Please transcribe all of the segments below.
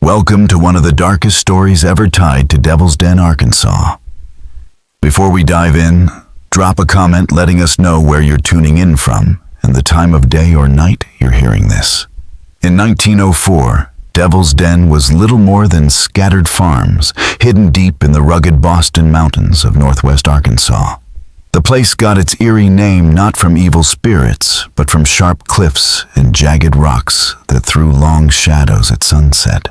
Welcome to one of the darkest stories ever tied to Devil's Den, Arkansas. Before we dive in, drop a comment letting us know where you're tuning in from and the time of day or night you're hearing this. In 1904, Devil's Den was little more than scattered farms, hidden deep in the rugged Boston Mountains of northwest Arkansas. The place got its eerie name not from evil spirits, but from sharp cliffs and jagged rocks that threw long shadows at sunset,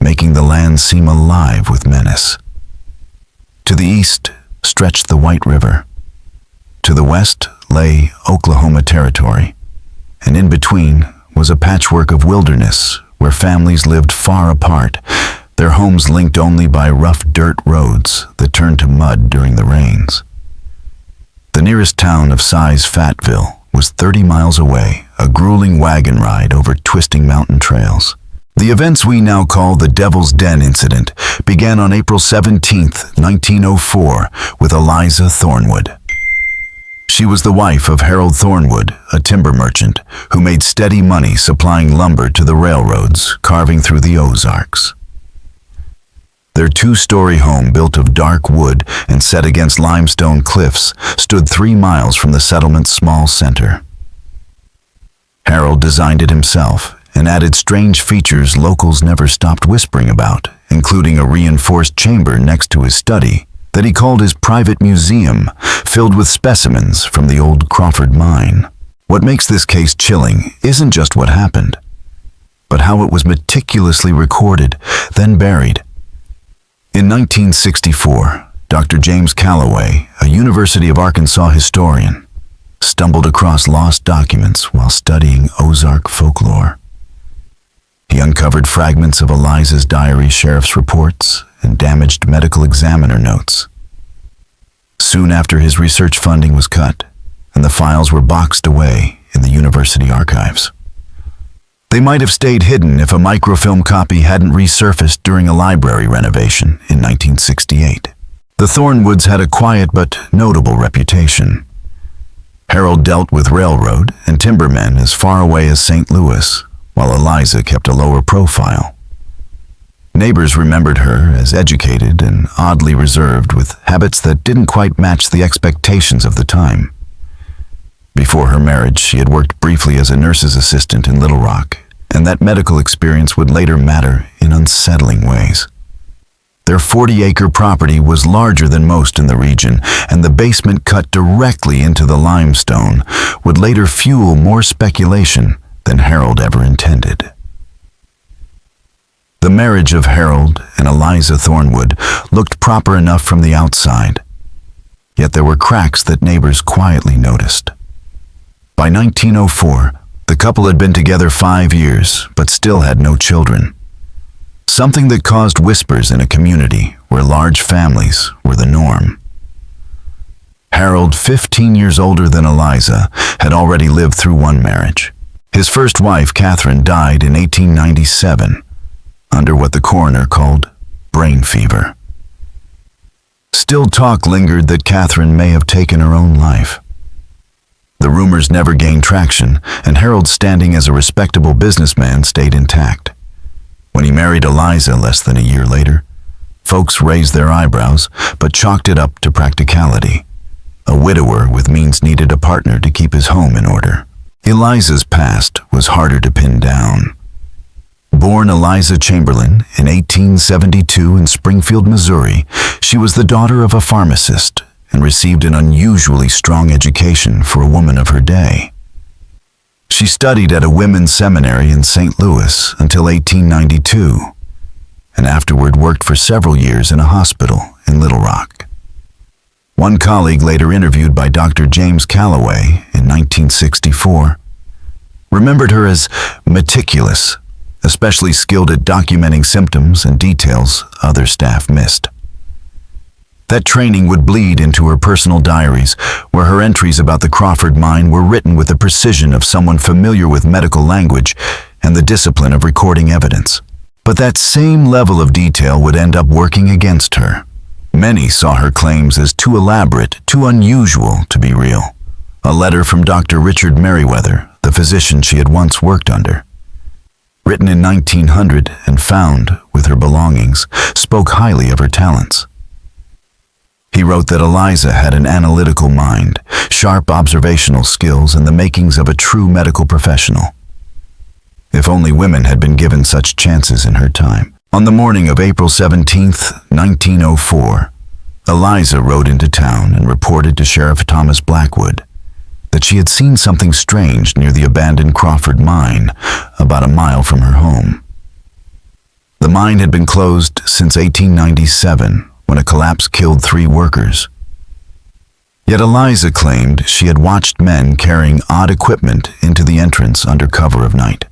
making the land seem alive with menace. To the east stretched the White River. To the west lay Oklahoma Territory, and in between was a patchwork of wilderness where families lived far apart, their homes linked only by rough dirt roads that turned to mud during the rains. The nearest town of size Fayetteville was 30 miles away, a grueling wagon ride over twisting mountain trails. The events we now call the Devil's Den incident began on April 17, 1904, with Eliza Thornwood. She was the wife of Harold Thornwood, a timber merchant who made steady money supplying lumber to the railroads carving through the Ozarks. Their two-story home, built of dark wood and set against limestone cliffs, stood 3 miles from the settlement's small center. Harold designed it himself and added strange features locals never stopped whispering about, including a reinforced chamber next to his study that he called his private museum, filled with specimens from the old Crawford mine. What makes this case chilling isn't just what happened, but how it was meticulously recorded, then buried. In 1964, Dr. James Calloway, a University of Arkansas historian, stumbled across lost documents while studying Ozark folklore. He uncovered fragments of Eliza's diary, sheriff's reports, and damaged medical examiner notes. Soon after, his research funding was cut, and the files were boxed away in the university archives. They might have stayed hidden if a microfilm copy hadn't resurfaced during a library renovation in 1968. The Thornwoods had a quiet but notable reputation. Harold dealt with railroad and timbermen as far away as St. Louis, while Eliza kept a lower profile. Neighbors remembered her as educated and oddly reserved, with habits that didn't quite match the expectations of the time. Before her marriage, she had worked briefly as a nurse's assistant in Little Rock, and that medical experience would later matter in unsettling ways. Their 40-acre property was larger than most in the region, and the basement cut directly into the limestone would later fuel more speculation than Harold ever intended. The marriage of Harold and Eliza Thornwood looked proper enough from the outside, yet there were cracks that neighbors quietly noticed. By 1904, the couple had been together 5 years, but still had no children, something that caused whispers in a community where large families were the norm. Harold, 15 years older than Eliza, had already lived through one marriage. His first wife, Catherine, died in 1897, under what the coroner called brain fever. Still, talk lingered that Catherine may have taken her own life. The rumors never gained traction, and Harold's standing as a respectable businessman stayed intact. When he married Eliza less than a year later, folks raised their eyebrows, but chalked it up to practicality. A widower with means needed a partner to keep his home in order. Eliza's past was harder to pin down. Born Eliza Chamberlain in 1872 in Springfield, Missouri, she was the daughter of a pharmacist and received an unusually strong education for a woman of her day. She studied at a women's seminary in St. Louis until 1892, and afterward worked for several years in a hospital in Little Rock. One colleague, later interviewed by Dr. James Calloway in 1964, remembered her as meticulous, especially skilled at documenting symptoms and details other staff missed. That training would bleed into her personal diaries, where her entries about the Crawford mine were written with the precision of someone familiar with medical language and the discipline of recording evidence. But that same level of detail would end up working against her. Many saw her claims as too elaborate, too unusual to be real. A letter from Dr. Richard Merriweather, the physician she had once worked under. written in 1900 and found with her belongings, spoke highly of her talents. He wrote that Eliza had an analytical mind, sharp observational skills, and the makings of a true medical professional. If only women had been given such chances in her time. On the morning of April 17, 1904, Eliza rode into town and reported to Sheriff Thomas Blackwood that she had seen something strange near the abandoned Crawford mine, about a mile from her home. The mine had been closed since 1897, when a collapse killed 3 workers. Yet Eliza claimed she had watched men carrying odd equipment into the entrance under cover of night.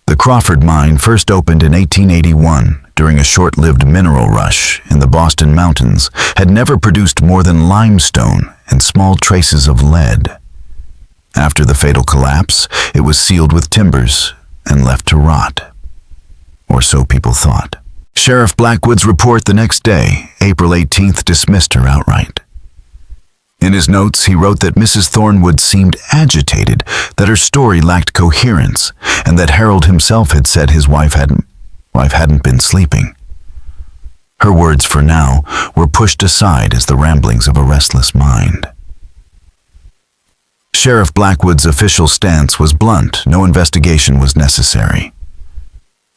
The Crawford mine first opened in 1881 during a short-lived mineral rush in the Boston Mountains, had never produced more than limestone and small traces of lead. After the fatal collapse, it was sealed with timbers and left to rot. Or so people thought. Sheriff Blackwood's report the next day, April 18th, dismissed her outright. In his notes, he wrote that Mrs. Thornwood seemed agitated, that her story lacked coherence, and that Harold himself had said his wife hadn't been sleeping. Her words, for now, were pushed aside as the ramblings of a restless mind. Sheriff Blackwood's official stance was blunt. No investigation was necessary.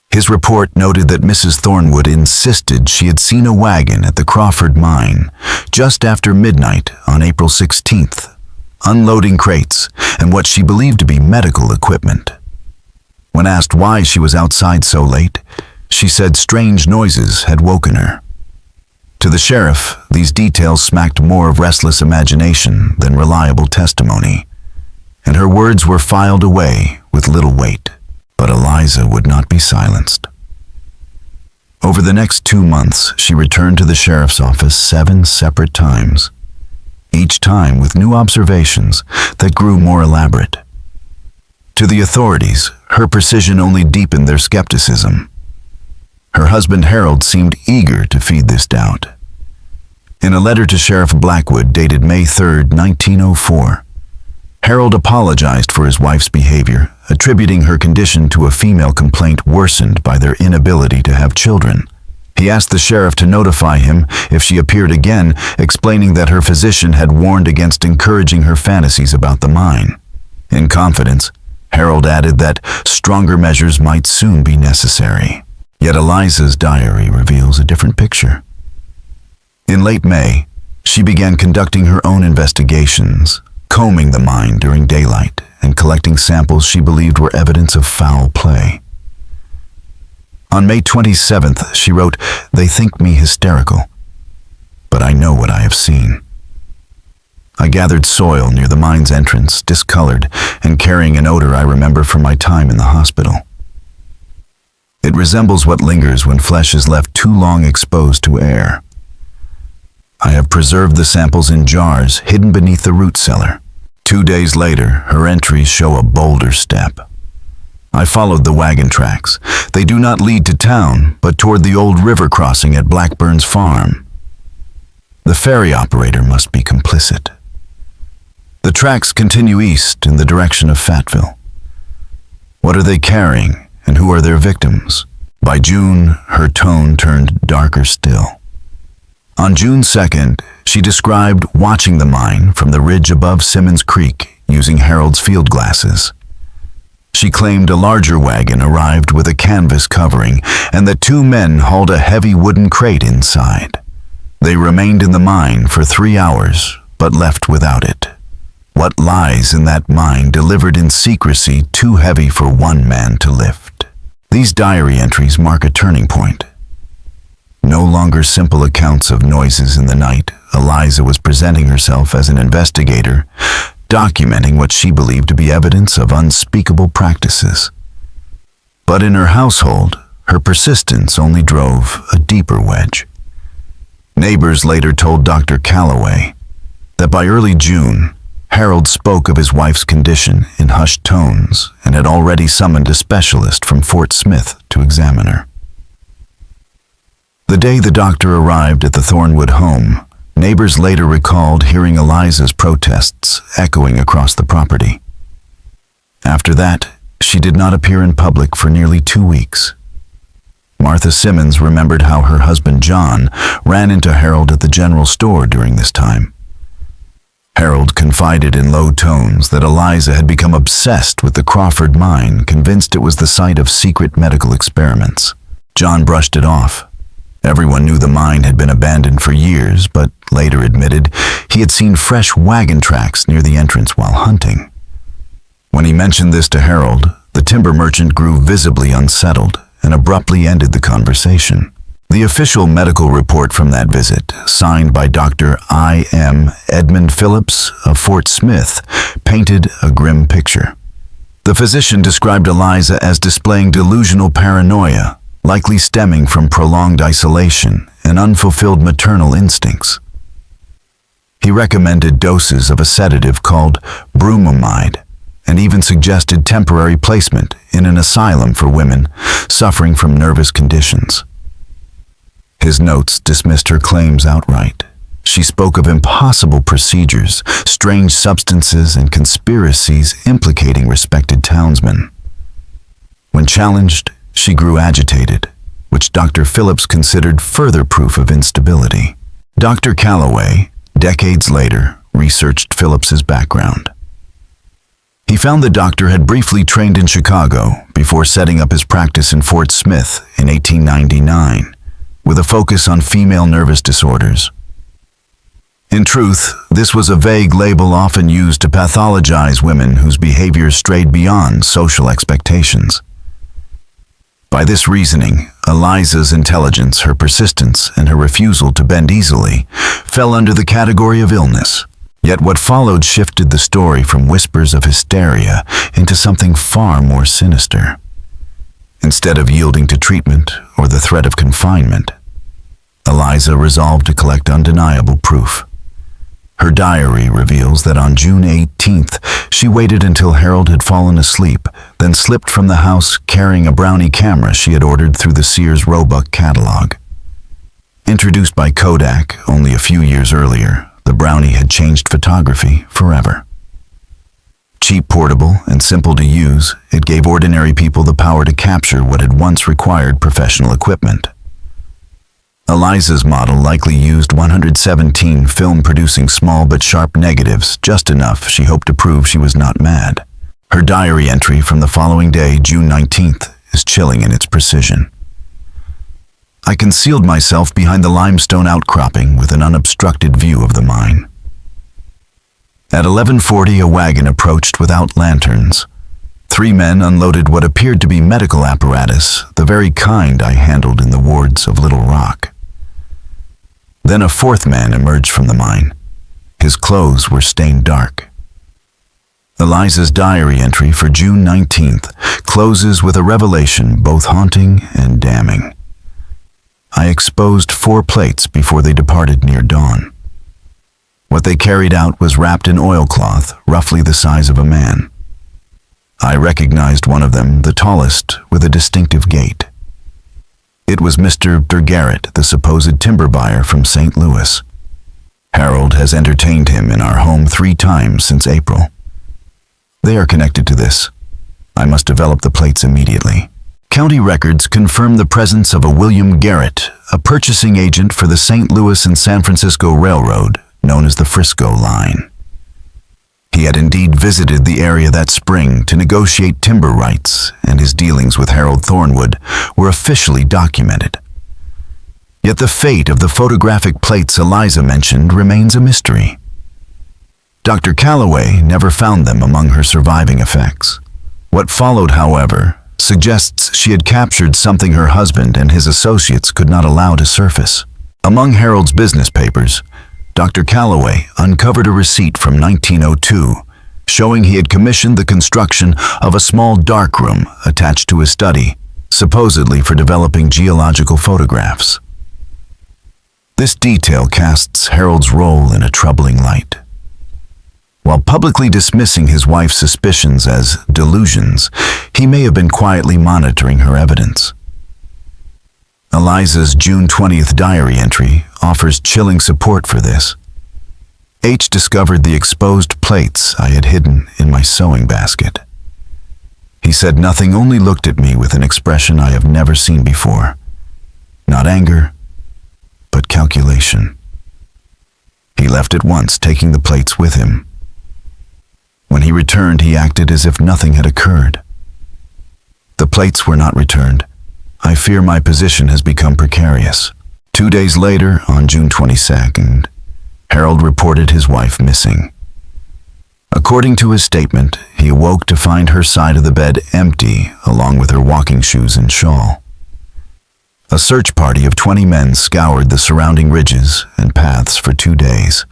His report noted that Mrs. Thornwood insisted she had seen a wagon at the Crawford mine just after midnight on April 16th, unloading crates and what she believed to be medical equipment. When asked why she was outside so late, she said strange noises had woken her. To the sheriff, these details smacked more of restless imagination than reliable testimony, and her words were filed away with little weight. But Eliza would not be silenced. Over the next 2 months, she returned to the sheriff's office 7 separate times, each time with new observations that grew more elaborate. To the authorities, her precision only deepened their skepticism. Her husband Harold seemed eager to feed this doubt. In a letter to Sheriff Blackwood dated May 3, 1904, Harold apologized for his wife's behavior, attributing her condition to a female complaint worsened by their inability to have children. He asked the sheriff to notify him if she appeared again, explaining that her physician had warned against encouraging her fantasies about the mine. In confidence, Harold added that stronger measures might soon be necessary. Yet Eliza's diary reveals a different picture. In late May, she began conducting her own investigations, combing the mine during daylight and collecting samples she believed were evidence of foul play. On May 27th, she wrote, "They think me hysterical, but I know what I have seen." I gathered soil near the mine's entrance, discolored and carrying an odor I remember from my time in the hospital. It resembles what lingers when flesh is left too long exposed to air. I have preserved the samples in jars hidden beneath the root cellar. 2 days later, her entries show a bolder step. I followed the wagon tracks. They do not lead to town, but toward the old river crossing at Blackburn's farm. The ferry operator must be complicit. The tracks continue east in the direction of Fayetteville. What are they carrying, and who are their victims? By June, her tone turned darker still. On June 2nd, she described watching the mine from the ridge above Simmons Creek using Harold's field glasses. She claimed a larger wagon arrived with a canvas covering and that 2 men hauled a heavy wooden crate inside. They remained in the mine for 3 hours, but left without it. What lies in that mine delivered in secrecy too heavy for one man to lift? These diary entries mark a turning point. No longer simple accounts of noises in the night, Eliza was presenting herself as an investigator, documenting what she believed to be evidence of unspeakable practices. But in her household, her persistence only drove a deeper wedge. Neighbors later told Dr. Calloway that by early June, Harold spoke of his wife's condition in hushed tones and had already summoned a specialist from Fort Smith to examine her. The day the doctor arrived at the Thornwood home, neighbors later recalled hearing Eliza's protests echoing across the property. After that, she did not appear in public for nearly 2 weeks. Martha Simmons remembered how her husband John ran into Harold at the general store during this time. Harold confided in low tones that Eliza had become obsessed with the Crawford mine, convinced it was the site of secret medical experiments. John brushed it off. Everyone knew the mine had been abandoned for years, but later admitted he had seen fresh wagon tracks near the entrance while hunting. When he mentioned this to Harold, the timber merchant grew visibly unsettled and abruptly ended the conversation. The official medical report from that visit, signed by Dr. I.M. Edmund Phillips of Fort Smith, painted a grim picture. The physician described Eliza as displaying delusional paranoia, likely stemming from prolonged isolation and unfulfilled maternal instincts. He recommended doses of a sedative called bromamide, and even suggested temporary placement in an asylum for women suffering from nervous conditions. His notes dismissed her claims outright. She spoke of impossible procedures, strange substances, and conspiracies implicating respected townsmen. When challenged, she grew agitated, which Dr. Phillips considered further proof of instability. Dr. Calloway, decades later, researched Phillips's background. He found the doctor had briefly trained in Chicago before setting up his practice in Fort Smith in 1899, with a focus on female nervous disorders. In truth, this was a vague label often used to pathologize women whose behaviors strayed beyond social expectations. By this reasoning, Eliza's intelligence, her persistence, and her refusal to bend easily fell under the category of illness. Yet what followed shifted the story from whispers of hysteria into something far more sinister. Instead of yielding to treatment or the threat of confinement, Eliza resolved to collect undeniable proof. Her diary reveals that on June 18th, she waited until Harold had fallen asleep, then slipped from the house carrying a Brownie camera she had ordered through the Sears Roebuck catalog. Introduced by Kodak only a few years earlier, the Brownie had changed photography forever. Cheap, portable, and simple to use, it gave ordinary people the power to capture what had once required professional equipment. Eliza's model likely used 117 film-producing small but sharp negatives, just enough she hoped to prove she was not mad. Her diary entry from the following day, June 19th, is chilling in its precision. I concealed myself behind the limestone outcropping with an unobstructed view of the mine. At 11:40, a wagon approached without lanterns. 3 men unloaded what appeared to be medical apparatus, the very kind I handled in the wards of Little Rock. Then a 4th man emerged from the mine. His clothes were stained dark. Eliza's diary entry for June 19th closes with a revelation both haunting and damning. I exposed 4 plates before they departed near dawn. What they carried out was wrapped in oilcloth, roughly the size of a man. I recognized one of them, the tallest, with a distinctive gait. It was Mr. Garrett, the supposed timber buyer from St. Louis. Harold has entertained him in our home 3 times since April. They are connected to this. I must develop the plates immediately. County records confirm the presence of a William Garrett, a purchasing agent for the St. Louis and San Francisco Railroad, known as the Frisco Line. He had indeed visited the area that spring to negotiate timber rights, and his dealings with Harold Thornwood were officially documented. Yet the fate of the photographic plates Eliza mentioned remains a mystery. Dr. Calloway never found them among her surviving effects. What followed, however, suggests she had captured something her husband and his associates could not allow to surface. Among Harold's business papers, Dr. Calloway uncovered a receipt from 1902 showing he had commissioned the construction of a small darkroom attached to his study, supposedly for developing geological photographs. This detail casts Harold's role in a troubling light. While publicly dismissing his wife's suspicions as delusions, he may have been quietly monitoring her evidence. Eliza's June 20th diary entry offers chilling support for this. H discovered the exposed plates I had hidden in my sewing basket. He said nothing, only looked at me with an expression I have never seen before. Not anger, but calculation. He left at once, taking the plates with him. When he returned, he acted as if nothing had occurred. The plates were not returned. I fear my position has become precarious. 2 days later, on June 22nd, Harold reported his wife missing. According to his statement, he awoke to find her side of the bed empty, along with her walking shoes and shawl. A search party of 20 men scoured the surrounding ridges and paths for 2 days.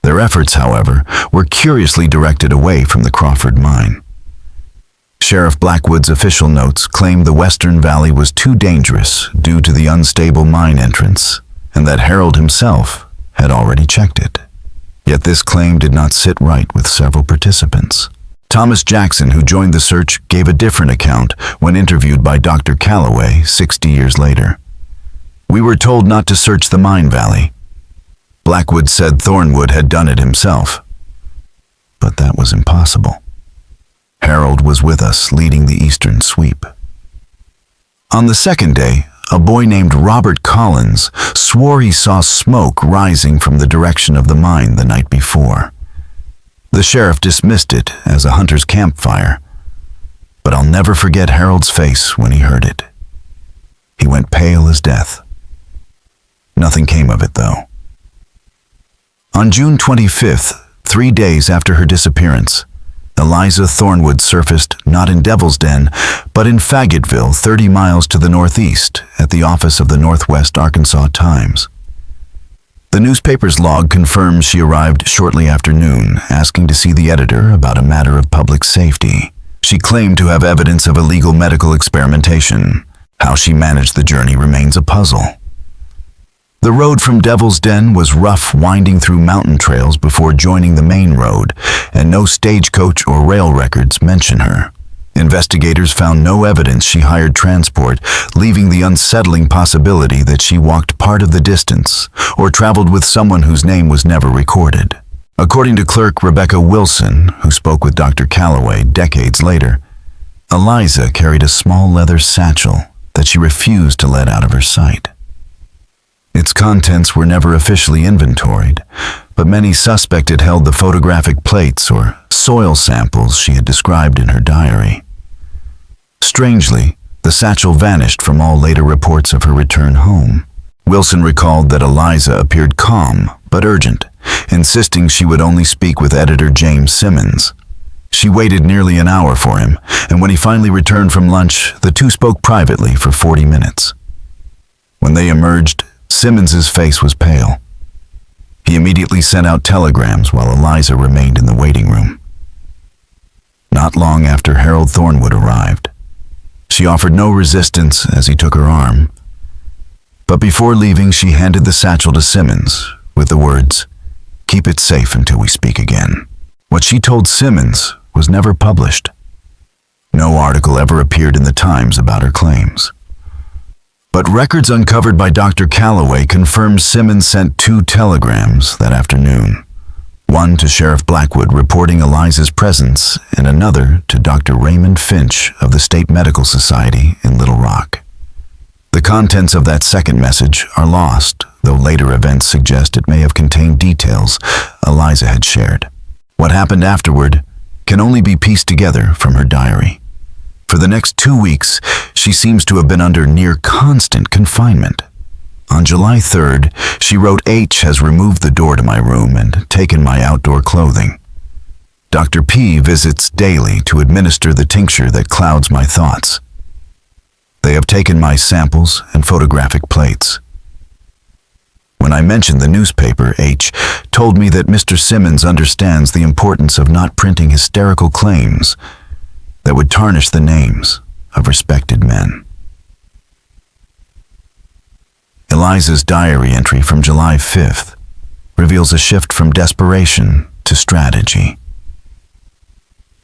Their efforts, however, were curiously directed away from the Crawford mine. Sheriff Blackwood's official notes claimed the Western Valley was too dangerous due to the unstable mine entrance, and that Harold himself had already checked it. Yet this claim did not sit right with several participants. Thomas Jackson, who joined the search, gave a different account when interviewed by Dr. Calloway 60 years later. "We were told not to search the mine valley. Blackwood said Thornwood had done it himself. But that was impossible. Harold was with us, leading the eastern sweep." On the second day, a boy named Robert Collins swore he saw smoke rising from the direction of the mine the night before. The sheriff dismissed it as a hunter's campfire, but I'll never forget Harold's face when he heard it. He went pale as death. Nothing came of it, though. On June 25th, 3 days after her disappearance, Eliza Thornwood surfaced not in Devil's Den, but in Faggotville, 30 miles to the northeast, at the office of the Northwest Arkansas Times. The newspaper's log confirms she arrived shortly after noon, asking to see the editor about a matter of public safety. She claimed to have evidence of illegal medical experimentation. How she managed the journey remains a puzzle. The road from Devil's Den was rough, winding through mountain trails before joining the main road, and no stagecoach or rail records mention her. Investigators found no evidence she hired transport, leaving the unsettling possibility that she walked part of the distance or traveled with someone whose name was never recorded. According to clerk Rebecca Wilson, who spoke with Dr. Calloway decades later, Eliza carried a small leather satchel that she refused to let out of her sight. Its contents were never officially inventoried, but many suspected held the photographic plates or soil samples she had described in her diary. Strangely, the satchel vanished from all later reports of her return home. Wilson recalled that Eliza appeared calm but urgent, insisting she would only speak with editor James Simmons. She waited nearly an hour for him, and when he finally returned from lunch, the two spoke privately for 40 minutes. When they emerged, Simmons's face was pale. He immediately sent out telegrams while Eliza remained in the waiting room. Not long after Harold Thornwood arrived, she offered no resistance as he took her arm. But before leaving, she handed the satchel to Simmons with the words, "Keep it safe until we speak again." What she told Simmons was never published. No article ever appeared in the Times about her claims. But records uncovered by Dr. Calloway confirm Simmons sent 2 telegrams that afternoon. One to Sheriff Blackwood reporting Eliza's presence, and another to Dr. Raymond Finch of the State Medical Society in Little Rock. The contents of that second message are lost, though later events suggest it may have contained details Eliza had shared. What happened afterward can only be pieced together from her diary. For the next 2 weeks, she seems to have been under near constant confinement. On July 3rd, she wrote, "H has removed the door to my room and taken my outdoor clothing. Dr. P visits daily to administer the tincture that clouds my thoughts. They have taken my samples and photographic plates." When I mentioned the newspaper, H told me that Mr. Simmons understands the importance of not printing hysterical claims that would tarnish the names of respected men. Eliza's diary entry from July 5th reveals a shift from desperation to strategy.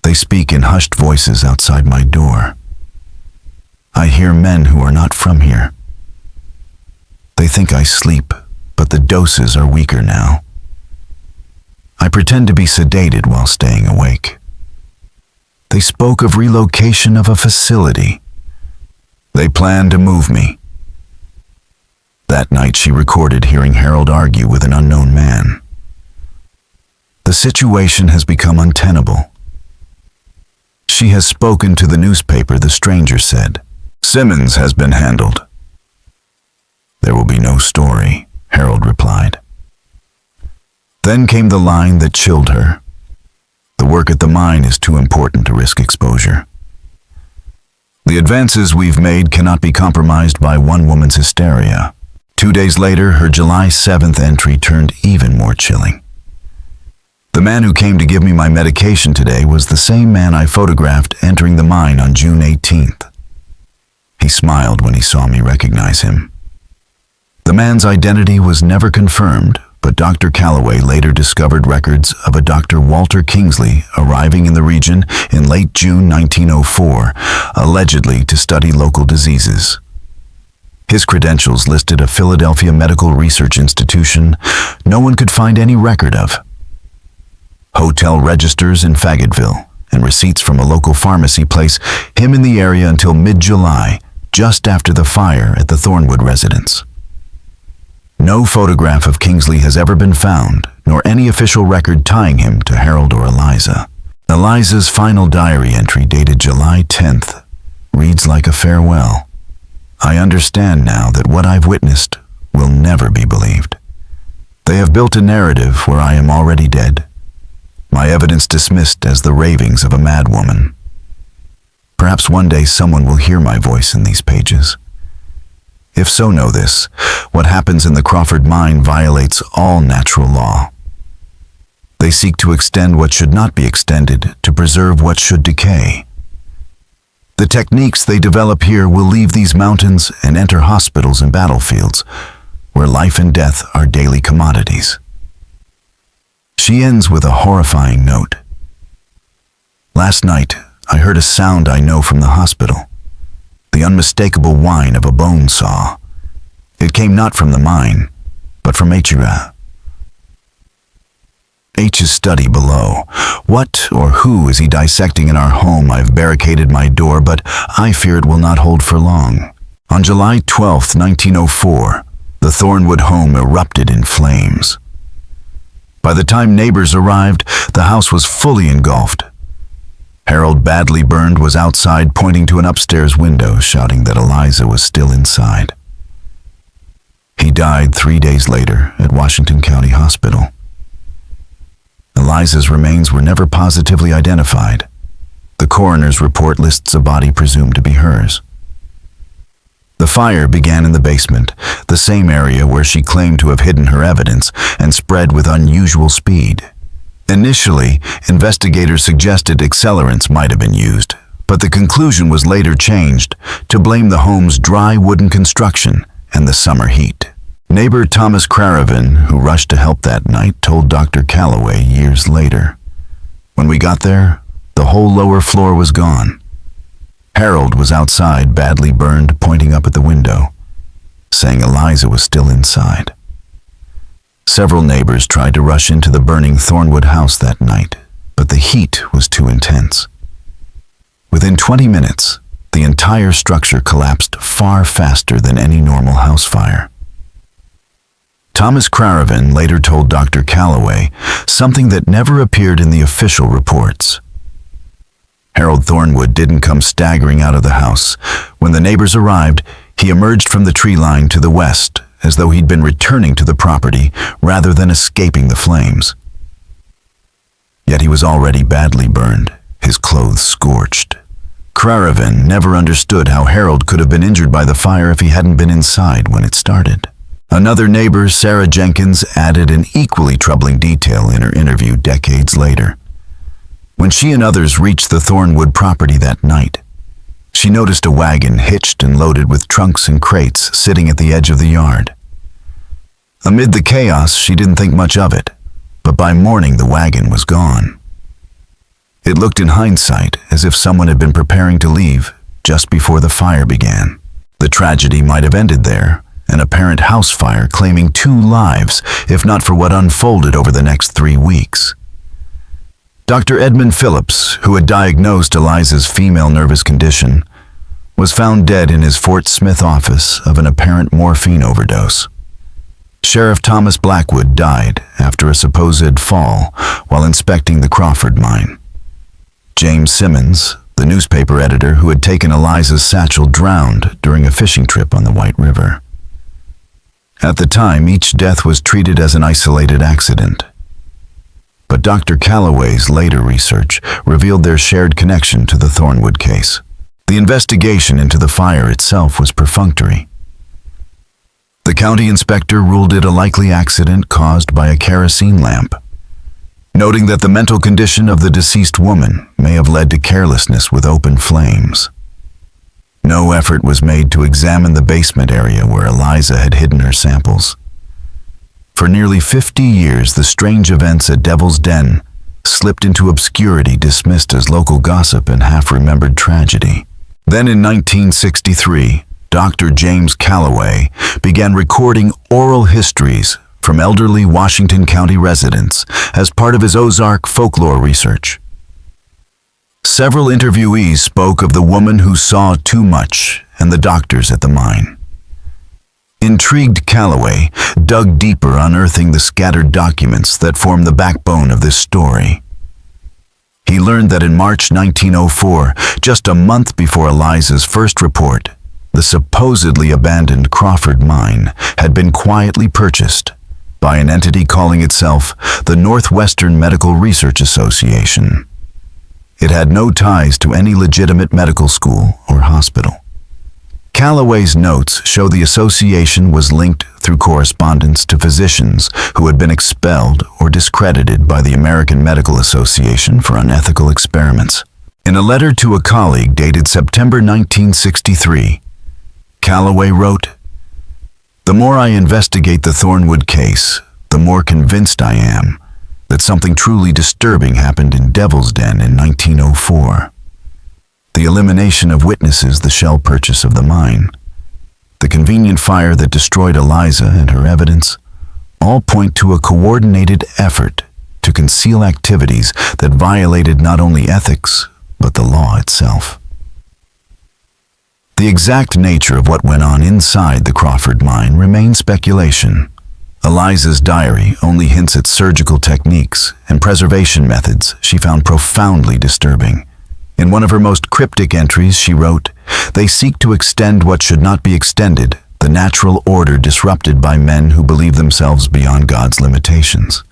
They speak in hushed voices outside my door. I hear men who are not from here. They think I sleep, but the doses are weaker now. I pretend to be sedated while staying awake. They spoke of relocation of a facility. They planned to move me. That night she recorded hearing Harold argue with an unknown man. The situation has become untenable. She has spoken to the newspaper, the stranger said. Simmons has been handled. There will be no story, Harold replied. Then came the line that chilled her. The work at the mine is too important to risk exposure. The advances we've made cannot be compromised by one woman's hysteria. 2 days later, her July 7th entry turned even more chilling. The man who came to give me my medication today was the same man I photographed entering the mine on June 18th. He smiled when he saw me recognize him. The man's identity was never confirmed, but Dr. Calloway later discovered records of a Dr. Walter Kingsley arriving in the region in late June 1904, allegedly to study local diseases. His credentials listed a Philadelphia Medical Research Institution no one could find any record of. Hotel registers in Fayetteville and receipts from a local pharmacy place him in the area until mid-July, just after the fire at the Thornwood residence. No photograph of Kingsley has ever been found, nor any official record tying him to Harold or Eliza. Eliza's final diary entry, dated July 10th, reads like a farewell. I understand now that what I've witnessed will never be believed. They have built a narrative where I am already dead. My evidence dismissed as the ravings of a madwoman. Perhaps one day someone will hear my voice in these pages. If so, know this: what happens in the Crawford mine violates all natural law. They seek to extend what should not be extended to preserve what should decay. The techniques they develop here will leave these mountains and enter hospitals and battlefields, where life and death are daily commodities. She ends with a horrifying note. Last night, I heard a sound I know from the hospital. The unmistakable whine of a bone saw. It came not from the mine, but from H's study below. What or who is he dissecting in our home? I've barricaded my door, but I fear it will not hold for long. On July 12th, 1904, the Thornwood home erupted in flames. By the time neighbors arrived, the house was fully engulfed. Harold, badly burned, was outside pointing to an upstairs window, shouting that Eliza was still inside. He died 3 days later at Washington County Hospital. Eliza's remains were never positively identified. The coroner's report lists a body presumed to be hers. The fire began in the basement, the same area where she claimed to have hidden her evidence, and spread with unusual speed. Initially, investigators suggested accelerants might have been used, but the conclusion was later changed to blame the home's dry wooden construction and the summer heat. Neighbor Thomas Craravin, who rushed to help that night, told Dr. Calloway years later. When we got there, the whole lower floor was gone. Harold was outside, badly burned, pointing up at the window, saying Eliza was still inside. Several neighbors tried to rush into the burning Thornwood house that night, but the heat was too intense. Within 20 minutes, the entire structure collapsed far faster than any normal house fire. Thomas Craravin later told Dr. Calloway something that never appeared in the official reports. Harold Thornwood didn't come staggering out of the house. When the neighbors arrived, he emerged from the tree line to the west, as though he'd been returning to the property rather than escaping the flames. Yet he was already badly burned, his clothes scorched. Craravin never understood how Harold could have been injured by the fire if he hadn't been inside when it started. Another neighbor, Sarah Jenkins, added an equally troubling detail in her interview decades later. When she and others reached the Thornwood property that night, she noticed a wagon hitched and loaded with trunks and crates sitting at the edge of the yard. Amid the chaos, she didn't think much of it, but by morning the wagon was gone. It looked in hindsight as if someone had been preparing to leave just before the fire began. The tragedy might have ended there, an apparent house fire claiming 2 lives, if not for what unfolded over the next 3 weeks. Dr. Edmund Phillips, who had diagnosed Eliza's female nervous condition, was found dead in his Fort Smith office of an apparent morphine overdose. Sheriff Thomas Blackwood died after a supposed fall while inspecting the Crawford mine. James Simmons, the newspaper editor who had taken Eliza's satchel, drowned during a fishing trip on the White River. At the time, each death was treated as an isolated accident. But Dr. Calloway's later research revealed their shared connection to the Thornwood case. The investigation into the fire itself was perfunctory. The county inspector ruled it a likely accident caused by a kerosene lamp, noting that the mental condition of the deceased woman may have led to carelessness with open flames. No effort was made to examine the basement area where Eliza had hidden her samples. For nearly 50 years, the strange events at Devil's Den slipped into obscurity, dismissed as local gossip and half-remembered tragedy. Then in 1963, Dr. James Calloway began recording oral histories from elderly Washington County residents as part of his Ozark folklore research. Several interviewees spoke of the woman who saw too much and the doctors at the mine. Intrigued, Calloway dug deeper, unearthing the scattered documents that form the backbone of this story. He learned that in March 1904, just a month before Eliza's first report, the supposedly abandoned Crawford mine had been quietly purchased by an entity calling itself the Northwestern Medical Research Association. It had no ties to any legitimate medical school or hospital. Calloway's notes show the association was linked through correspondence to physicians who had been expelled or discredited by the American Medical Association for unethical experiments. In a letter to a colleague dated September 1963, Calloway wrote, "The more I investigate the Thornwood case, the more convinced I am that something truly disturbing happened in Devil's Den in 1904. The elimination of witnesses, the shell purchase of the mine, the convenient fire that destroyed Eliza and her evidence, all point to a coordinated effort to conceal activities that violated not only ethics, but the law itself." The exact nature of what went on inside the Crawford mine remains speculation. Eliza's diary only hints at surgical techniques and preservation methods she found profoundly disturbing. In one of her most cryptic entries, she wrote, "They seek to extend what should not be extended, the natural order disrupted by men who believe themselves beyond God's limitations."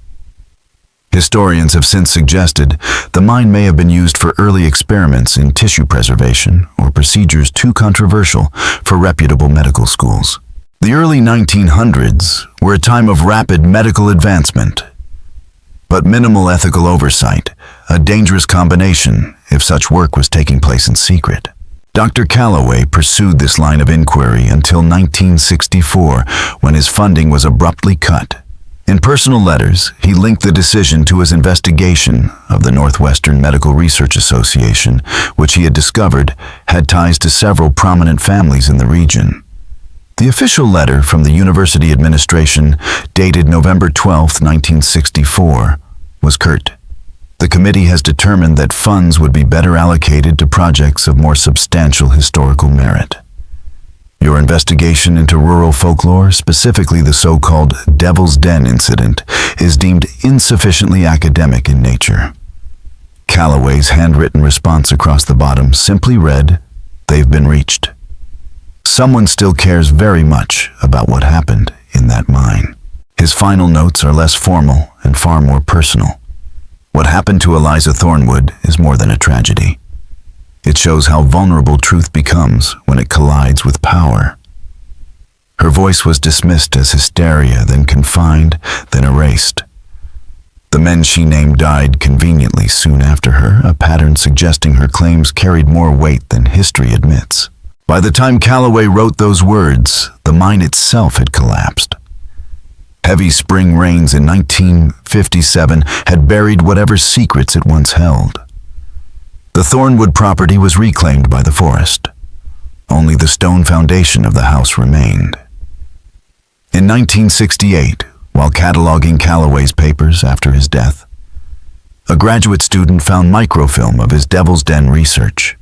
Historians have since suggested the mine may have been used for early experiments in tissue preservation or procedures too controversial for reputable medical schools. The early 1900s were a time of rapid medical advancement, but minimal ethical oversight, a dangerous combination if such work was taking place in secret. Dr. Calloway pursued this line of inquiry until 1964, when his funding was abruptly cut. In personal letters, he linked the decision to his investigation of the Northwestern Medical Research Association, which he had discovered had ties to several prominent families in the region. The official letter from the university administration, dated November 12, 1964, was curt. "The committee has determined that funds would be better allocated to projects of more substantial historical merit. Your investigation into rural folklore, specifically the so-called Devil's Den incident, is deemed insufficiently academic in nature." Calloway's handwritten response across the bottom simply read, "They've been reached." Someone still cares very much about what happened in that mine. His final notes are less formal and far more personal. What happened to Eliza Thornwood is more than a tragedy. It shows how vulnerable truth becomes when it collides with power. Her voice was dismissed as hysteria, then confined, then erased. The men she named died conveniently soon after her, a pattern suggesting her claims carried more weight than history admits. By the time Calloway wrote those words, the mine itself had collapsed. Heavy spring rains in 1957 had buried whatever secrets it once held. The Thornwood property was reclaimed by the forest. Only the stone foundation of the house remained. In 1968, while cataloging Calloway's papers after his death, a graduate student found microfilm of his Devil's Den research.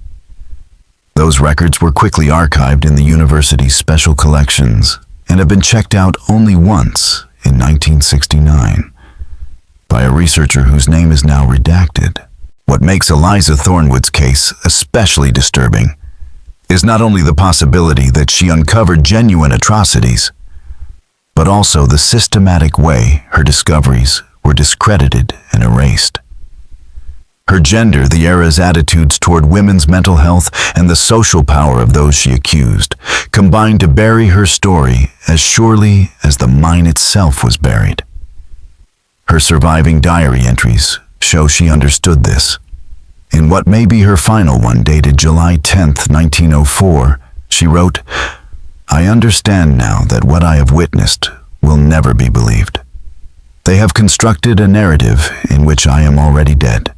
Those records were quickly archived in the university's special collections and have been checked out only once in 1969 by a researcher whose name is now redacted. What makes Eliza Thornwood's case especially disturbing is not only the possibility that she uncovered genuine atrocities, but also the systematic way her discoveries were discredited and erased. Her gender, the era's attitudes toward women's mental health, and the social power of those she accused combined to bury her story as surely as the mine itself was buried. Her surviving diary entries show she understood this. In what may be her final one, dated July 10, 1904, she wrote, "I understand now that what I have witnessed will never be believed. They have constructed a narrative in which I am already dead.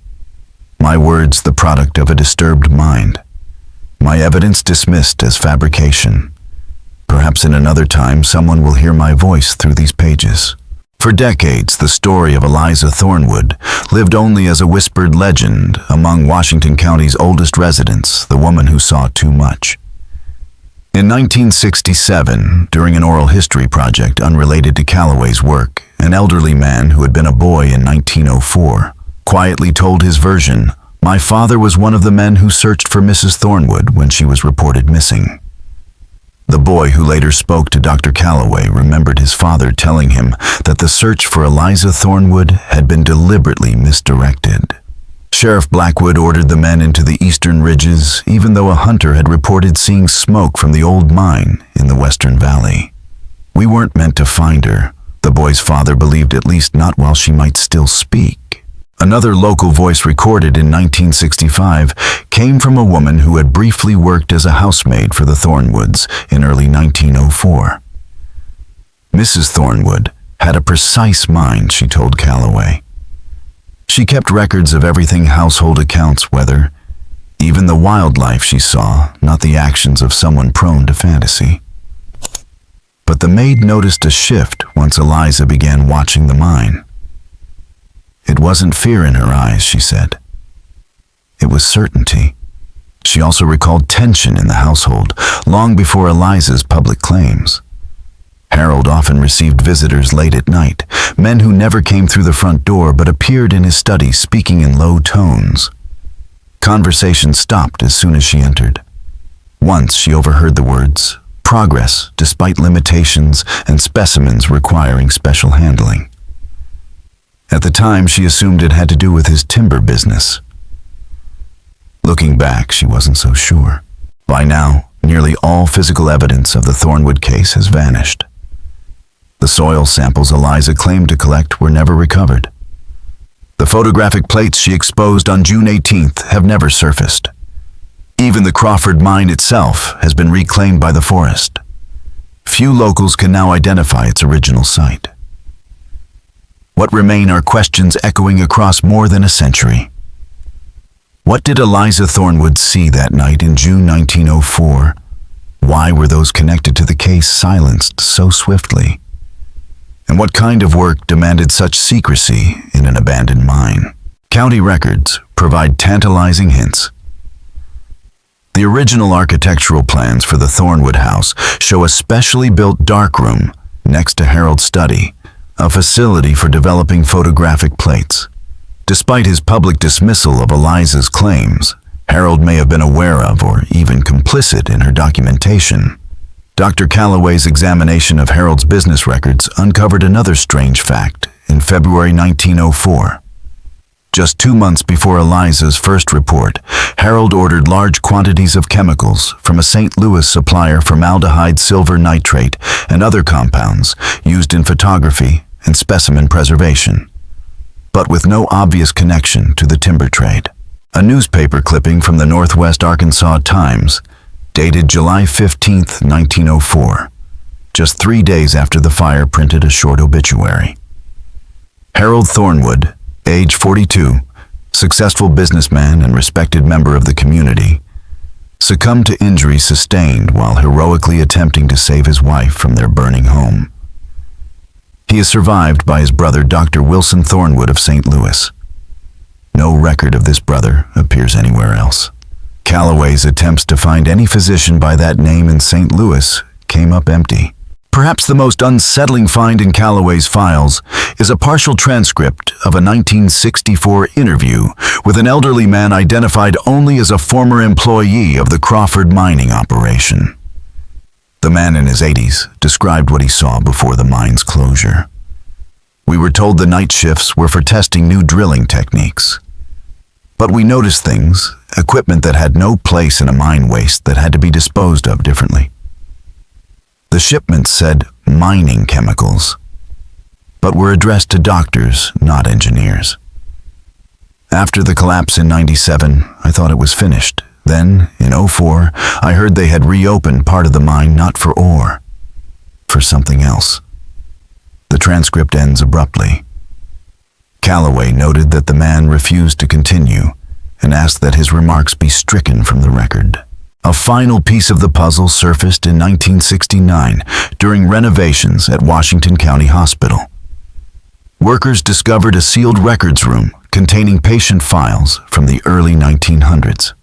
My words the product of a disturbed mind. My evidence dismissed as fabrication. Perhaps in another time someone will hear my voice through these pages." For decades, the story of Eliza Thornwood lived only as a whispered legend among Washington County's oldest residents, the woman who saw too much. In 1967, during an oral history project unrelated to Calloway's work, an elderly man who had been a boy in 1904 quietly told his version, "My father was one of the men who searched for Mrs. Thornwood when she was reported missing." The boy who later spoke to Dr. Calloway remembered his father telling him that the search for Eliza Thornwood had been deliberately misdirected. Sheriff Blackwood ordered the men into the eastern ridges, even though a hunter had reported seeing smoke from the old mine in the western valley. "We weren't meant to find her," the boy's father believed, at least not while she might still speak. Another local voice recorded in 1965 came from a woman who had briefly worked as a housemaid for the Thornwoods in early 1904. Mrs. Thornwood had a precise mind, she told Calloway. She kept records of everything, household accounts, weather, even the wildlife she saw, not the actions of someone prone to fantasy. But the maid noticed a shift once Eliza began watching the mine. It wasn't fear in her eyes, she said. It was certainty. She also recalled tension in the household, long before Eliza's public claims. Harold often received visitors late at night, men who never came through the front door but appeared in his study speaking in low tones. Conversation stopped as soon as she entered. Once she overheard the words, "progress despite limitations and specimens requiring special handling." At the time, she assumed it had to do with his timber business. Looking back, she wasn't so sure. By now, nearly all physical evidence of the Thornwood case has vanished. The soil samples Eliza claimed to collect were never recovered. The photographic plates she exposed on June 18th have never surfaced. Even the Crawford mine itself has been reclaimed by the forest. Few locals can now identify its original site. What remain are questions echoing across more than a century. What did Eliza Thornwood see that night in June 1904? Why were those connected to the case silenced so swiftly? And what kind of work demanded such secrecy in an abandoned mine? County records provide tantalizing hints. The original architectural plans for the Thornwood house show a specially built darkroom next to Harold's study, a facility for developing photographic plates. Despite his public dismissal of Eliza's claims, Harold may have been aware of or even complicit in her documentation. Dr. Calloway's examination of Harold's business records uncovered another strange fact in February 1904. Just 2 months before Eliza's first report, Harold ordered large quantities of chemicals from a St. Louis supplier, formaldehyde, silver nitrate, and other compounds used in photography and specimen preservation, but with no obvious connection to the timber trade. A newspaper clipping from the Northwest Arkansas Times, dated July 15, 1904, just 3 days after the fire, printed a short obituary. Harold Thornwood, age 42, successful businessman and respected member of the community, succumbed to injuries sustained while heroically attempting to save his wife from their burning home. He is survived by his brother, Dr. Wilson Thornwood of St. Louis. No record of this brother appears anywhere else. Calloway's attempts to find any physician by that name in St. Louis came up empty. Perhaps the most unsettling find in Calloway's files is a partial transcript of a 1964 interview with an elderly man identified only as a former employee of the Crawford mining operation. The man in his 80s described what he saw before the mine's closure. We were told the night shifts were for testing new drilling techniques. But we noticed things, equipment that had no place in a mine waste that had to be disposed of differently. The shipments said mining chemicals, but were addressed to doctors, not engineers. After the collapse in '97, I thought it was finished. Then, in '04, I heard they had reopened part of the mine not for ore, for something else. The transcript ends abruptly. Calloway noted that the man refused to continue and asked that his remarks be stricken from the record. A final piece of the puzzle surfaced in 1969 during renovations at Washington County Hospital. Workers discovered a sealed records room containing patient files from the early 1900s.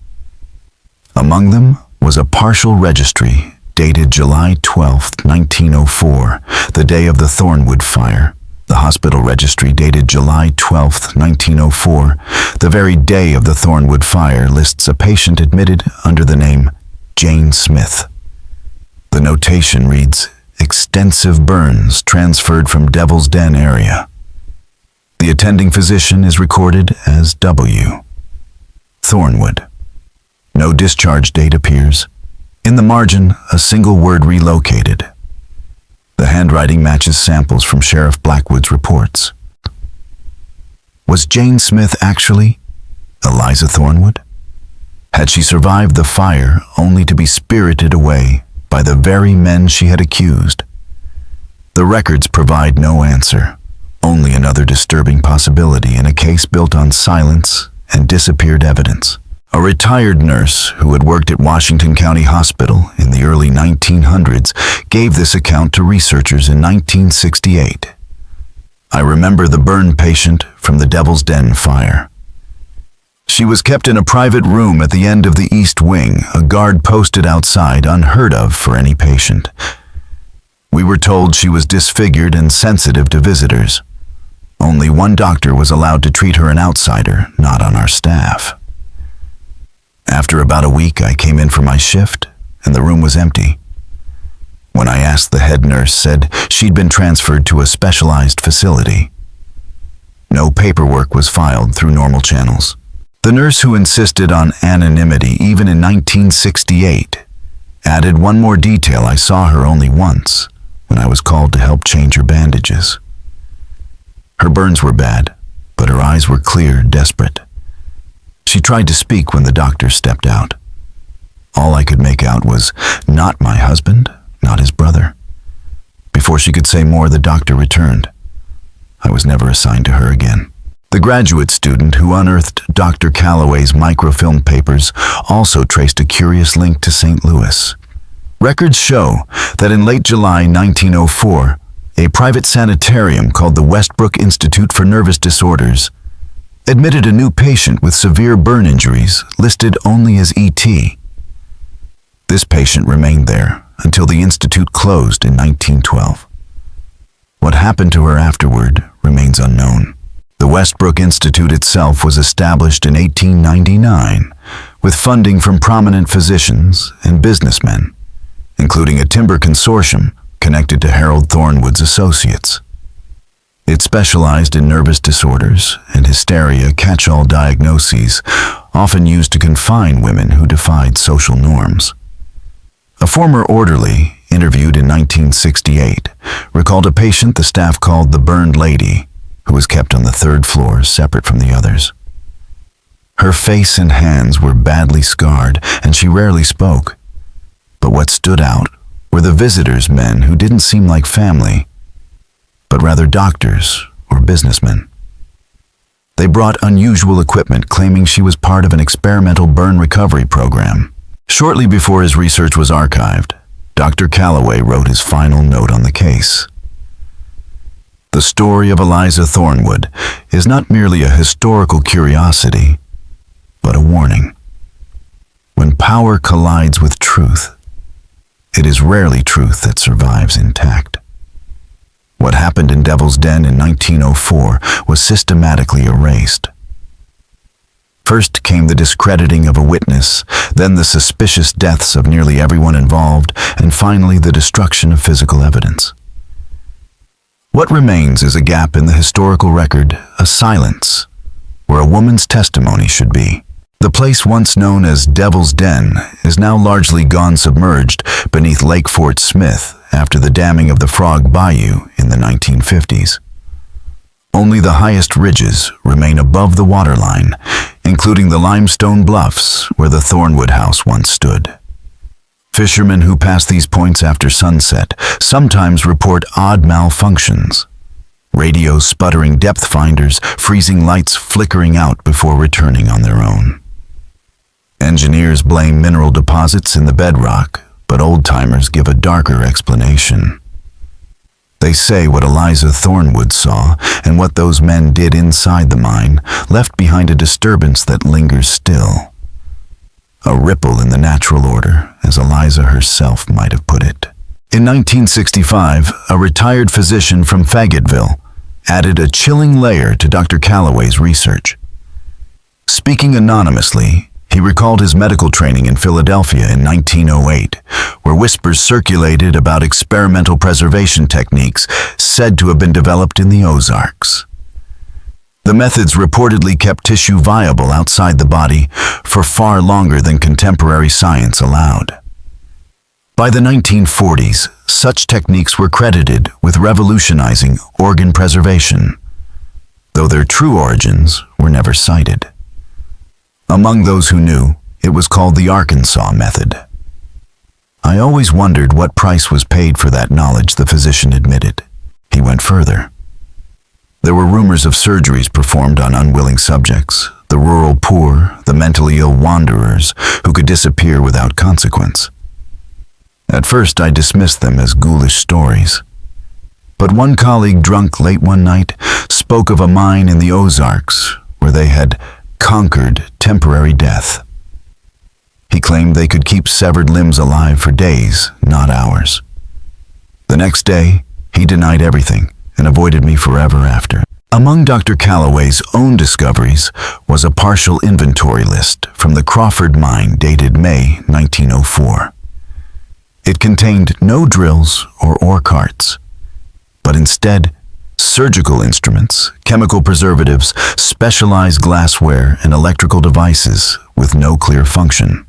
Among them was a partial registry dated July 12, 1904, the day of the Thornwood fire. The hospital registry dated July 12, 1904, the very day of the Thornwood fire, lists a patient admitted under the name Jane Smith. The notation reads, "Extensive burns transferred from Devil's Den area." The attending physician is recorded as W. Thornwood. No discharge date appears. In the margin, a single word relocated. The handwriting matches samples from Sheriff Blackwood's reports. Was Jane Smith actually Eliza Thornwood? Had she survived the fire only to be spirited away by the very men she had accused? The records provide no answer, only another disturbing possibility in a case built on silence and disappeared evidence. A retired nurse who had worked at Washington County Hospital in the early 1900s gave this account to researchers in 1968. "I remember the burn patient from the Devil's Den fire. She was kept in a private room at the end of the East Wing, a guard posted outside, unheard of for any patient. We were told she was disfigured and sensitive to visitors. Only one doctor was allowed to treat her, an outsider, not on our staff. After about a week, I came in for my shift, and the room was empty. When I asked, the head nurse said she'd been transferred to a specialized facility. No paperwork was filed through normal channels. The nurse, who insisted on anonymity even in 1968, added one more detail: I saw her only once, when I was called to help change her bandages. Her burns were bad, but her eyes were clear, desperate. She tried to speak when the doctor stepped out. All I could make out was, not my husband, not his brother. Before she could say more, the doctor returned. I was never assigned to her again." The graduate student who unearthed Dr. Calloway's microfilm papers also traced a curious link to St. Louis. Records show that in late July 1904, a private sanitarium called the Westbrook Institute for Nervous Disorders admitted a new patient with severe burn injuries listed only as ET. This patient remained there until the institute closed in 1912. What happened to her afterward remains unknown. The Westbrook Institute itself was established in 1899 with funding from prominent physicians and businessmen, including a timber consortium connected to Harold Thornwood's associates. It specialized in nervous disorders and hysteria, catch-all diagnoses often used to confine women who defied social norms. A former orderly, interviewed in 1968, recalled a patient the staff called the Burned Lady, who was kept on the third floor separate from the others. Her face and hands were badly scarred, and she rarely spoke. But what stood out were the visitors' men who didn't seem like family, but rather doctors or businessmen. They brought unusual equipment, claiming she was part of an experimental burn recovery program. Shortly before his research was archived, Dr. Calloway wrote his final note on the case. The story of Eliza Thornwood is not merely a historical curiosity, but a warning. When power collides with truth, it is rarely truth that survives intact. What happened in Devil's Den in 1904 was systematically erased. First came the discrediting of a witness, then the suspicious deaths of nearly everyone involved, and finally the destruction of physical evidence. What remains is a gap in the historical record, a silence, where a woman's testimony should be. The place once known as Devil's Den is now largely gone submerged beneath Lake Fort Smith after the damming of the Frog Bayou in the 1950s. Only the highest ridges remain above the waterline, including the limestone bluffs where the Thornwood house once stood. Fishermen who pass these points after sunset sometimes report odd malfunctions. Radios sputtering depth finders, freezing lights flickering out before returning on their own. Engineers blame mineral deposits in the bedrock, but old-timers give a darker explanation. They say what Eliza Thornwood saw and what those men did inside the mine left behind a disturbance that lingers still. A ripple in the natural order, as Eliza herself might have put it. In 1965, a retired physician from Fayetteville added a chilling layer to Dr. Calloway's research. Speaking anonymously, he recalled his medical training in Philadelphia in 1908, where whispers circulated about experimental preservation techniques said to have been developed in the Ozarks. The methods reportedly kept tissue viable outside the body for far longer than contemporary science allowed. By the 1940s, such techniques were credited with revolutionizing organ preservation, though their true origins were never cited. Among those who knew, it was called the Arkansas method. I always wondered what price was paid for that knowledge, the physician admitted. He went further. There were rumors of surgeries performed on unwilling subjects, the rural poor, the mentally ill wanderers who could disappear without consequence. At first I dismissed them as ghoulish stories. But one colleague, drunk late one night, spoke of a mine in the Ozarks where they had conquered temporary death. He claimed they could keep severed limbs alive for days, not hours. The next day, he denied everything and avoided me forever after. Among Dr. Calloway's own discoveries was a partial inventory list from the Crawford mine dated May 1904. It contained no drills or ore carts, but instead surgical instruments, chemical preservatives, specialized glassware, and electrical devices with no clear function.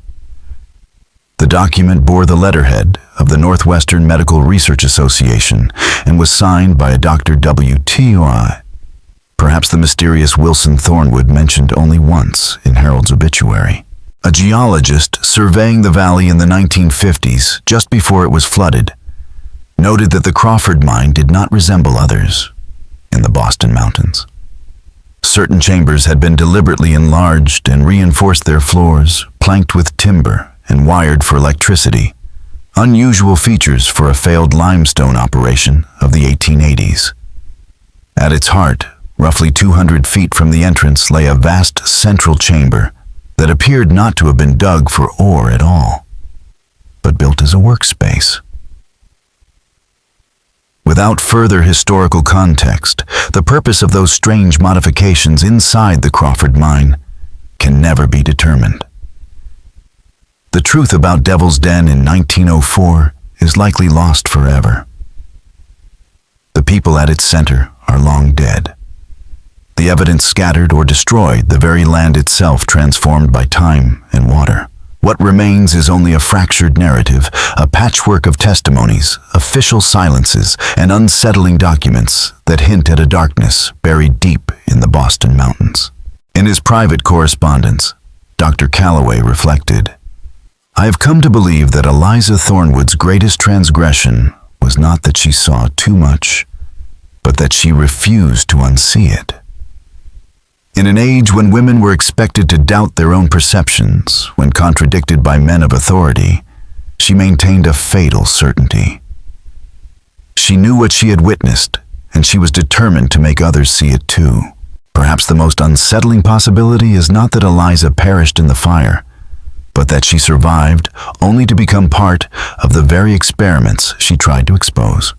The document bore the letterhead of the Northwestern Medical Research Association and was signed by a Dr. W.T.I., perhaps the mysterious Wilson Thornwood mentioned only once in Harold's obituary. A geologist surveying the valley in the 1950s, just before it was flooded, noted that the Crawford mine did not resemble others in the Boston Mountains. Certain chambers had been deliberately enlarged and reinforced their floors, planked with timber and wired for electricity, unusual features for a failed limestone operation of the 1880s. At its heart, roughly 200 feet from the entrance, lay a vast central chamber that appeared not to have been dug for ore at all, but built as a workspace. Without further historical context, the purpose of those strange modifications inside the Crawford mine can never be determined. The truth about Devil's Den in 1904 is likely lost forever. The people at its center are long dead. The evidence scattered or destroyed, the very land itself transformed by time and water. What remains is only a fractured narrative, a patchwork of testimonies, official silences, and unsettling documents that hint at a darkness buried deep in the Boston Mountains. In his private correspondence, Dr. Calloway reflected, "I have come to believe that Eliza Thornwood's greatest transgression was not that she saw too much, but that she refused to unsee it. In an age when women were expected to doubt their own perceptions, when contradicted by men of authority, she maintained a fatal certainty. She knew what she had witnessed and she was determined to make others see it too. Perhaps the most unsettling possibility is not that Eliza perished in the fire, but that she survived only to become part of the very experiments she tried to expose.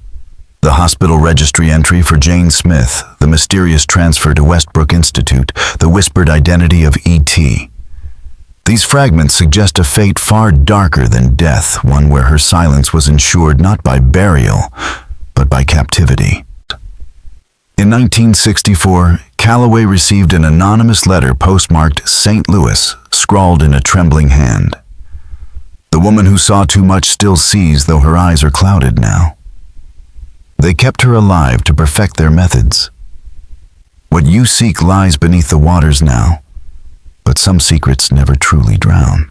The hospital registry entry for Jane Smith, the mysterious transfer to Westbrook Institute, the whispered identity of E.T. These fragments suggest a fate far darker than death, one where her silence was ensured not by burial, but by captivity. In 1964, Calloway received an anonymous letter postmarked St. Louis, scrawled in a trembling hand. The woman who saw too much still sees, though her eyes are clouded now. They kept her alive to perfect their methods. What you seek lies beneath the waters now, but some secrets never truly drown.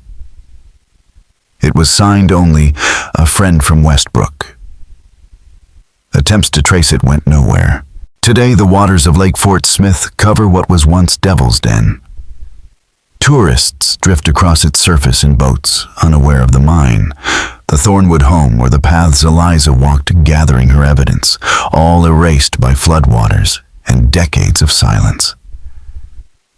It was signed only a friend from Westbrook. Attempts to trace it went nowhere. Today, the waters of Lake Fort Smith cover what was once Devil's Den. Tourists drift across its surface in boats, unaware of the mine, the Thornwood home where the paths Eliza walked gathering her evidence, all erased by floodwaters and decades of silence.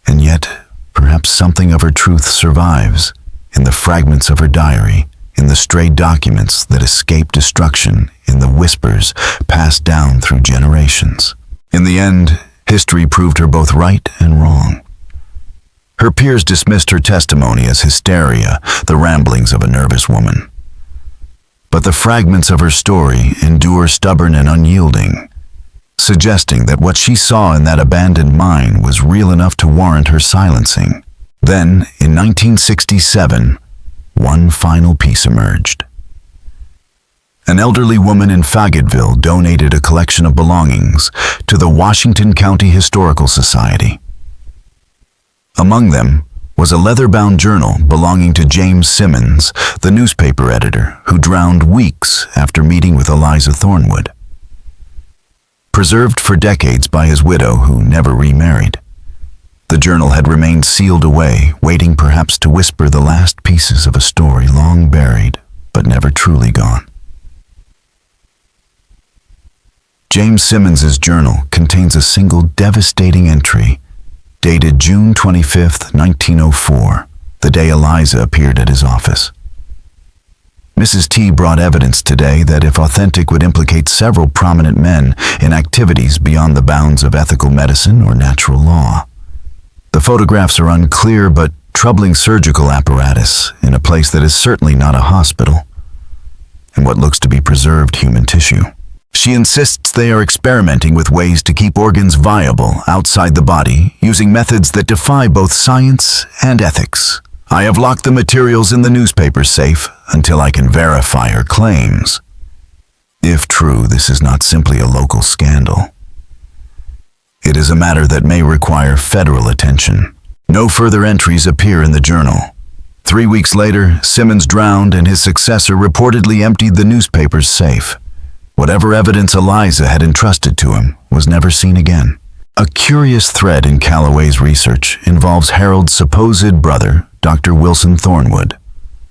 And yet, perhaps something of her truth survives in the fragments of her diary, in the stray documents that escape destruction, in the whispers passed down through generations. In the end, history proved her both right and wrong. Her peers dismissed her testimony as hysteria, the ramblings of a nervous woman. But the fragments of her story endure stubborn and unyielding, suggesting that what she saw in that abandoned mine was real enough to warrant her silencing. Then, in 1967, one final piece emerged. An elderly woman in Fayetteville donated a collection of belongings to the Washington County Historical Society. Among them was a leather-bound journal belonging to James Simmons, the newspaper editor who drowned weeks after meeting with Eliza Thornwood. Preserved for decades by his widow, who never remarried, the journal had remained sealed away, waiting perhaps to whisper the last pieces of a story long buried, but never truly gone. James Simmons's journal contains a single devastating entry, dated June 25, 1904, the day Eliza appeared at his office. Mrs. T brought evidence today that, if authentic, would implicate several prominent men in activities beyond the bounds of ethical medicine or natural law. The photographs are unclear but troubling surgical apparatus in a place that is certainly not a hospital, and what looks to be preserved human tissue. She insists they are experimenting with ways to keep organs viable outside the body, using methods that defy both science and ethics. I have locked the materials in the newspaper safe until I can verify her claims. If true, this is not simply a local scandal. It is a matter that may require federal attention. No further entries appear in the journal. 3 weeks later, Simmons drowned and his successor reportedly emptied the newspaper's safe. Whatever evidence Eliza had entrusted to him was never seen again. A curious thread in Calloway's research involves Harold's supposed brother, Dr. Wilson Thornwood.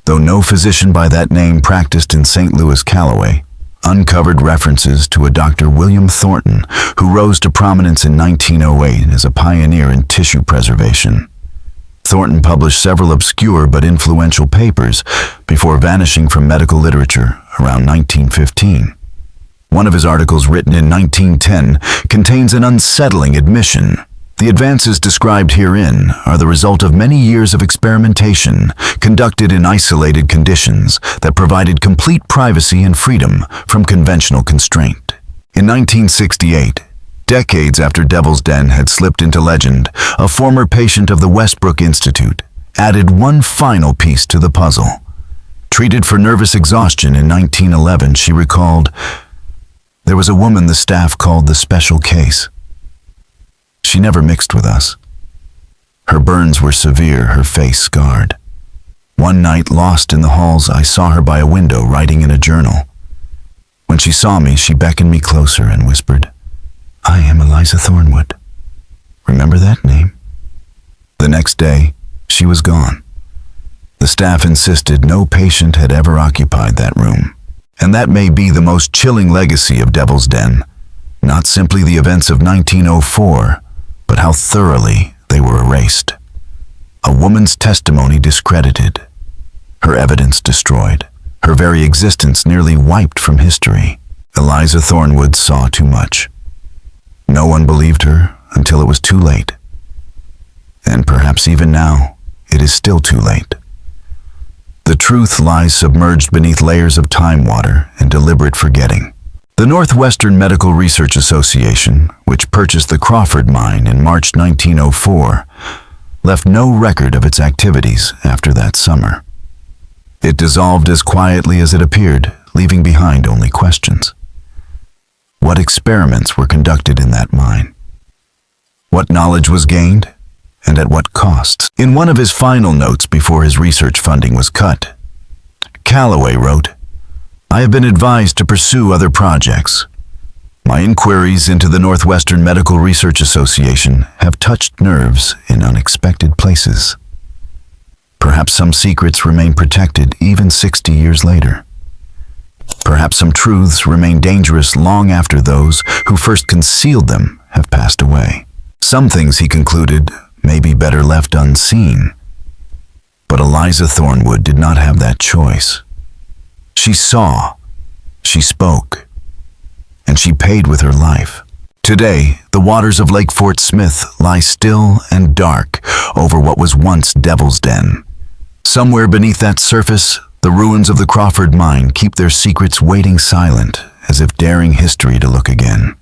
Though no physician by that name practiced in St. Louis, Calloway uncovered references to a Dr. William Thornton, who rose to prominence in 1908 as a pioneer in tissue preservation. Thornton published several obscure but influential papers before vanishing from medical literature around 1915. One of his articles, written in 1910, contains an unsettling admission. The advances described herein are the result of many years of experimentation conducted in isolated conditions that provided complete privacy and freedom from conventional constraint. In 1968, decades after Devil's Den had slipped into legend, a former patient of the Westbrook Institute added one final piece to the puzzle. Treated for nervous exhaustion in 1911, she recalled, "There was a woman the staff called the special case. She never mixed with us. Her burns were severe, her face scarred. One night, lost in the halls, I saw her by a window writing in a journal. When she saw me, she beckoned me closer and whispered, 'I am Eliza Thornwood. Remember that name?' The next day, she was gone. The staff insisted no patient had ever occupied that room. And that may be the most chilling legacy of Devil's Den. Not simply the events of 1904, but how thoroughly they were erased. A woman's testimony discredited, her evidence destroyed, her very existence nearly wiped from history. Eliza Thornwood saw too much. No one believed her until it was too late. And perhaps even now, it is still too late. The truth lies submerged beneath layers of time water and deliberate forgetting. The Northwestern Medical Research Association, which purchased the Crawford mine in March 1904, left no record of its activities after that summer. It dissolved as quietly as it appeared, leaving behind only questions. What experiments were conducted in that mine? What knowledge was gained, and at what costs? In one of his final notes before his research funding was cut, Calloway wrote, "I have been advised to pursue other projects. My inquiries into the Northwestern Medical Research Association have touched nerves in unexpected places. Perhaps some secrets remain protected even 60 years later. Perhaps some truths remain dangerous long after those who first concealed them have passed away. Some things," he concluded, "may be better left unseen." But Eliza Thornwood did not have that choice. She saw, she spoke, and she paid with her life. Today, the waters of Lake Fort Smith lie still and dark over what was once Devil's Den. Somewhere beneath that surface, the ruins of the Crawford mine keep their secrets waiting silent, as if daring history to look again.